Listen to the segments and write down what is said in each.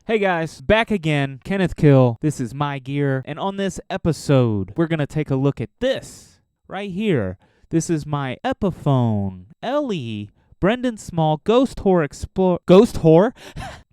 Hey guys, back again, Kenneth Kill. This is My Gear, and on this episode, we're going to take a look at this right here. This is my Epiphone LE Brendon Small Ghost Whore.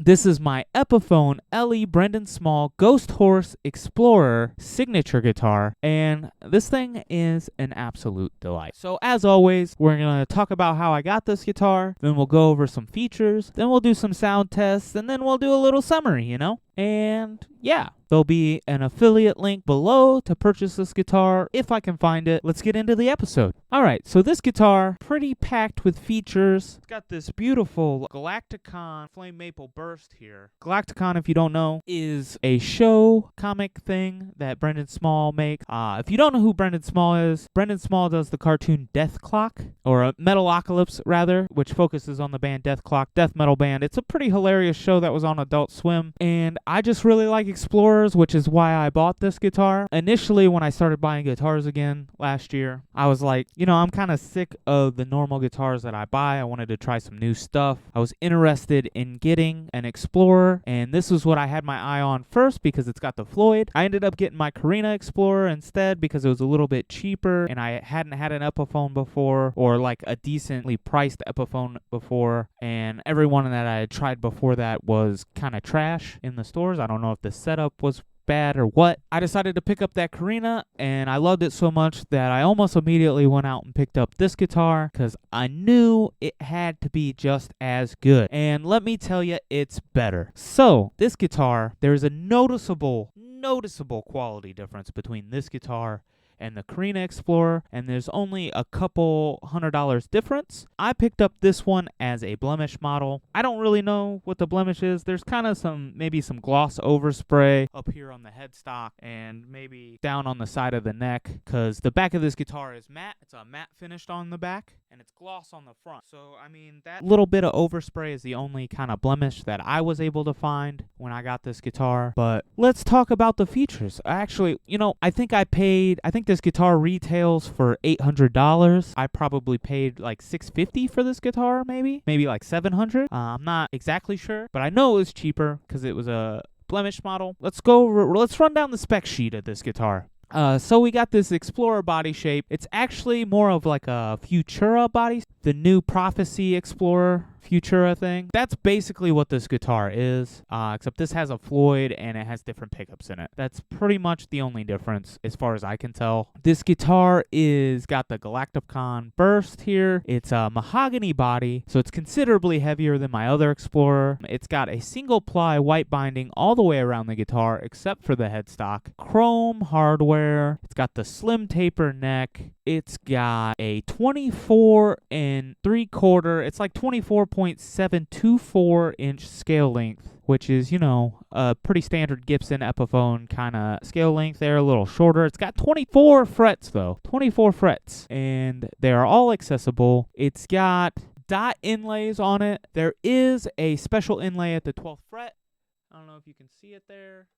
This is my Epiphone LE Brendon Small Ghost Horse Explorer signature guitar, and this thing is an absolute delight. So as always, we're going to talk about how I got this guitar, then we'll go over some features, then we'll do some sound tests, and then we'll do a little summary, And yeah, there'll be an affiliate link below to purchase this guitar if I can find it. Let's get into the episode. All right, so this guitar, pretty packed with features. It's got this beautiful Galacticon Flame Maple Burst here. Galacticon, if you don't know, is a show comic thing that Brendon Small make. If you don't know who Brendon Small is, Brendon Small does the cartoon Death Clock, or Metalocalypse rather, which focuses on the band Death Clock, death metal band. It's a pretty hilarious show that was on Adult Swim, and I just really like Explorers, which is why I bought this guitar. Initially, when I started buying guitars again last year, I was like, I'm kind of sick of the normal guitars that I buy. I wanted to try some new stuff. I was interested in getting an Explorer, and this was what I had my eye on first because it's got the Floyd. I ended up getting my Carina Explorer instead because it was a little bit cheaper, and I hadn't had an Epiphone before, or like a decently priced Epiphone before, and every one that I had tried before that was kind of trash in the stores. I don't know if the setup was bad or what. I decided to pick up that Carina, and I loved it so much that I almost immediately went out and picked up this guitar because I knew it had to be just as good. And let me tell you, it's better. So this guitar, there's a noticeable quality difference between this guitar and the Carina Explorer, and there's only a couple $100 difference. I picked up this one as a blemish model. I don't really know what the blemish is. There's kind of maybe some gloss overspray up here on the headstock and maybe down on the side of the neck, because the back of this guitar is matte. It's a matte finished on the back, and it's gloss on the front. So, that little bit of overspray is the only kind of blemish that I was able to find when I got this guitar. But let's talk about the features. Actually, I think this guitar retails for $800. I probably paid like $650 for this guitar, maybe like $700. I'm not exactly sure, but I know it was cheaper because it was a blemish model. Let's run down the spec sheet of this guitar. So we got this Explorer body shape. It's actually more of like a Futura body. The new Prophecy Explorer Futura thing. That's basically what this guitar is, except this has a Floyd and it has different pickups in it. That's pretty much the only difference as far as I can tell. This guitar got the Galacticon Burst here. It's a mahogany body, so it's considerably heavier than my other Explorer. It's got a single ply white binding all the way around the guitar except for the headstock. Chrome hardware. It's got the slim taper neck. It's got a 24 3/4. It's like 24.724 inch scale length, which is, a pretty standard Gibson Epiphone kind of scale length there, a little shorter. It's got 24 frets, though. 24 frets. And they are all accessible. It's got dot inlays on it. There is a special inlay at the 12th fret. I don't know if you can see it there.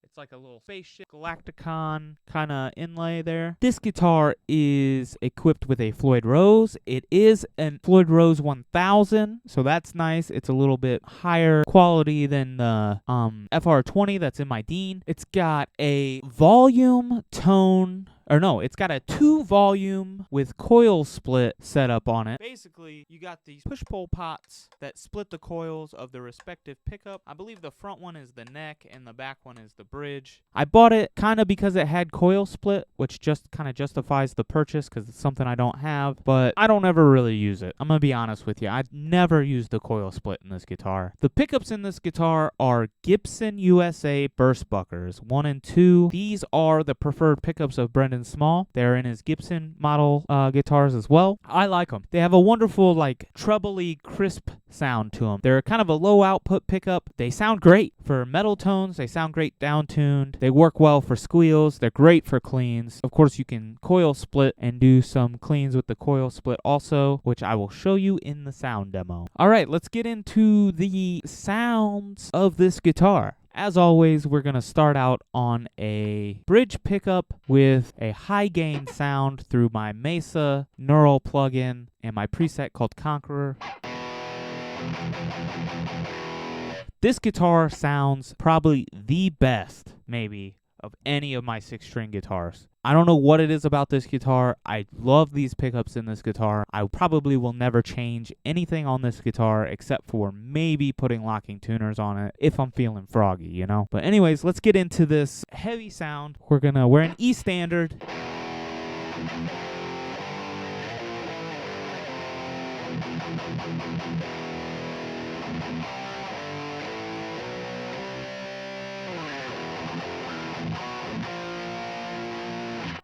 It's like a little spaceship Galacticon kind of inlay there. This guitar is equipped with a Floyd Rose. It is a Floyd Rose 1000, so that's nice. It's a little bit higher quality than the FR20 that's in my Dean. It's got a volume tone. It's got a 2-volume with coil split setup on it. Basically, you got these push-pull pots that split the coils of the respective pickup. I believe the front one is the neck and the back one is the bridge. I bought it kind of because it had coil split, which just kind of justifies the purchase because it's something I don't have, but I don't ever really use it. I'm going to be honest with you. I've never used the coil split in this guitar. The pickups in this guitar are Gibson USA burst buckers 1 and 2. These are the preferred pickups of Brendon Small. They're in his Gibson model guitars as well. I like them. They have a wonderful, trebly, crisp sound to them. They're kind of a low output pickup. They sound great for metal tones. They sound great down-tuned. They work well for squeals. They're great for cleans. Of course, you can coil split and do some cleans with the coil split also, which I will show you in the sound demo. All right, let's get into the sounds of this guitar. As always, we're going to start out on a bridge pickup with a high gain sound through my Mesa Neural plugin and my preset called Conqueror. This guitar sounds probably the best, maybe, of any of my 6-string guitars. I don't know what it is about this guitar. I love these pickups in this guitar. I probably will never change anything on this guitar except for maybe putting locking tuners on it if I'm feeling froggy, you know? But anyways, let's get into this heavy sound. We're in E standard.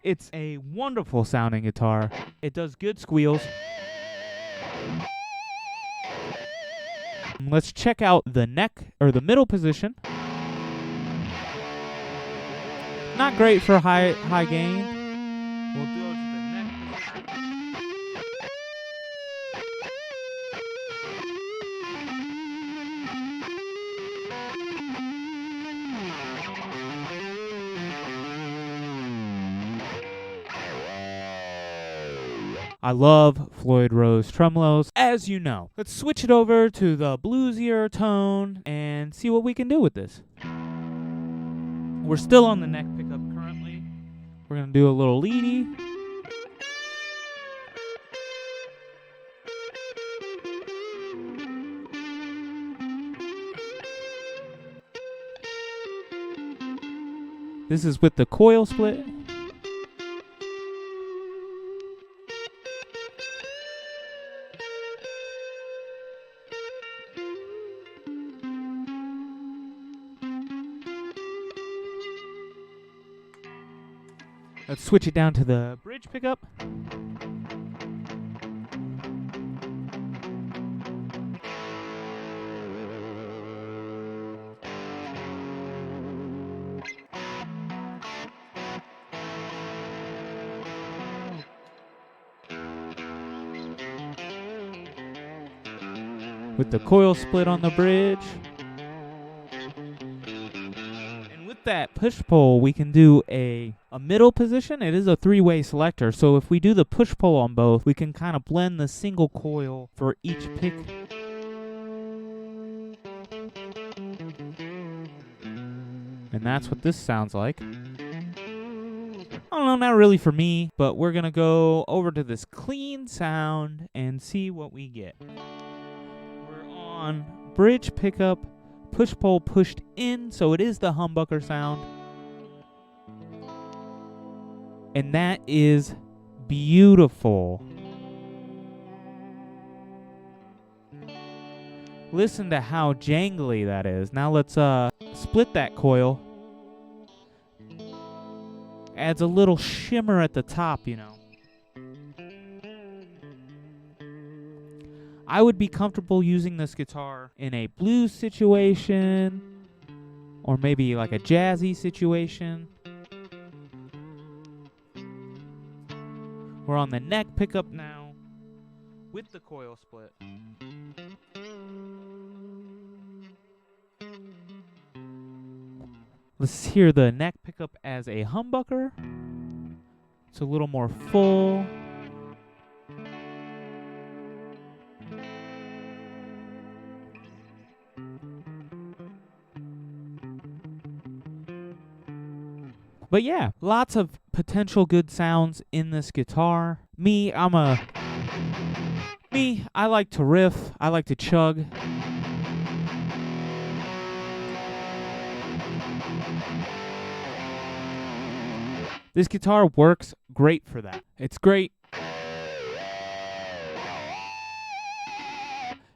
It's a wonderful sounding guitar. It does good squeals. Let's check out the neck or the middle position. Not great for high gain. We'll do it to the neck position. I love Floyd Rose tremolos, as you know. Let's switch it over to the bluesier tone and see what we can do with this. We're still on the neck pickup currently. We're going to do a little leady. This is with the coil split. Let's switch it down to the bridge pickup. With the coil split on the bridge. That push pull, we can do a middle position. It is a 3-way selector, so if we do the push pull on both, we can kind of blend the single coil for each pick. And that's what this sounds like. I don't know, not really for me, but we're gonna go over to this clean sound and see what we get. We're on bridge pickup, push pull pushed in, so it is the humbucker sound. And that is beautiful. Listen to how jangly that is. Now let's split that coil. Adds a little shimmer at the top, you know. I would be comfortable using this guitar in a blues situation or maybe like a jazzy situation. We're on the neck pickup now with the coil split. Let's hear the neck pickup as a humbucker. It's a little more full. But yeah, lots of potential good sounds in this guitar. I like to riff. I like to chug. This guitar works great for that. It's great.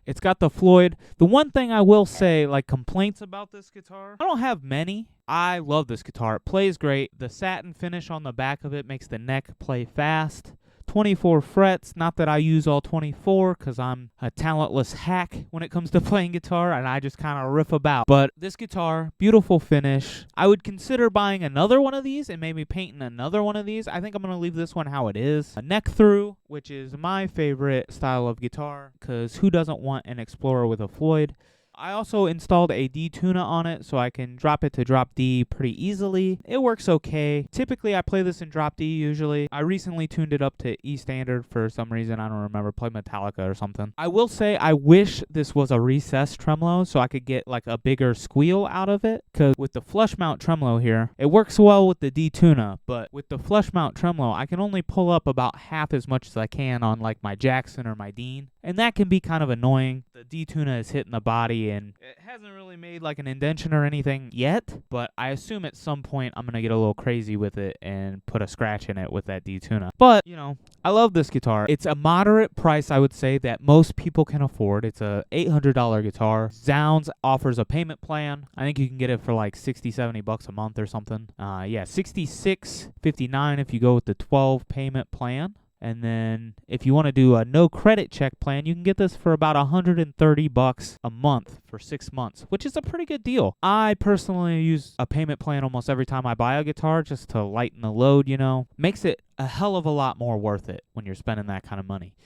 It's got the Floyd. The one thing I will say, like complaints about this guitar, I don't have many. I love this guitar. It plays great. The satin finish on the back of it makes the neck play fast. 24 frets. Not that I use all 24 because I'm a talentless hack when it comes to playing guitar and I just kind of riff about. But this guitar, beautiful finish. I would consider buying another one of these and maybe painting another one of these. I think I'm going to leave this one how it is. A neck through, which is my favorite style of guitar because who doesn't want an Explorer with a Floyd? I also installed a D tuner on it so I can drop it to drop D pretty easily. It works okay. Typically I play this in drop D usually. I recently tuned it up to E standard for some reason. I don't remember. Play Metallica or something. I will say I wish this was a recessed tremolo so I could get like a bigger squeal out of it, because with the flush mount tremolo here, it works well with the D tuner, but with the flush mount tremolo I can only pull up about half as much as I can on like my Jackson or my Dean, and that can be kind of annoying. The D tuner is hitting the body and it hasn't really made like an indention or anything yet, but I assume at some point I'm gonna get a little crazy with it and put a scratch in it with that D tuner. But you know, I love this guitar. It's a moderate price, I would say, that most people can afford. It's a $800 guitar. Zounds offers a payment plan. I think you can get it for like $60-70 a month or something. Yeah, $66.59 if you go with the 12 payment plan. And then if you want to do a no credit check plan, you can get this for about $130 a month for 6 months, which is a pretty good deal. I personally use a payment plan almost every time I buy a guitar just to lighten the load, you know. Makes it a hell of a lot more worth it when you're spending that kind of money.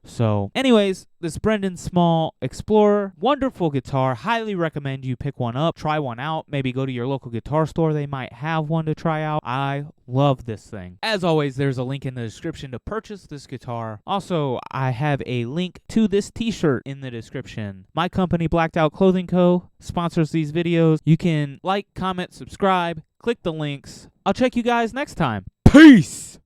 So anyways, this Brendon Small Explorer, wonderful guitar. Highly recommend you pick one up, try one out, maybe go to your local guitar store. They might have one to try out. I love this thing. As always, there's a link in the description to purchase this guitar. Also, I have a link to this t-shirt in the description. My company, Blacked Out Clothing Co., sponsors these videos. You can like, comment, subscribe, click the links. I'll check you guys next time. Peace!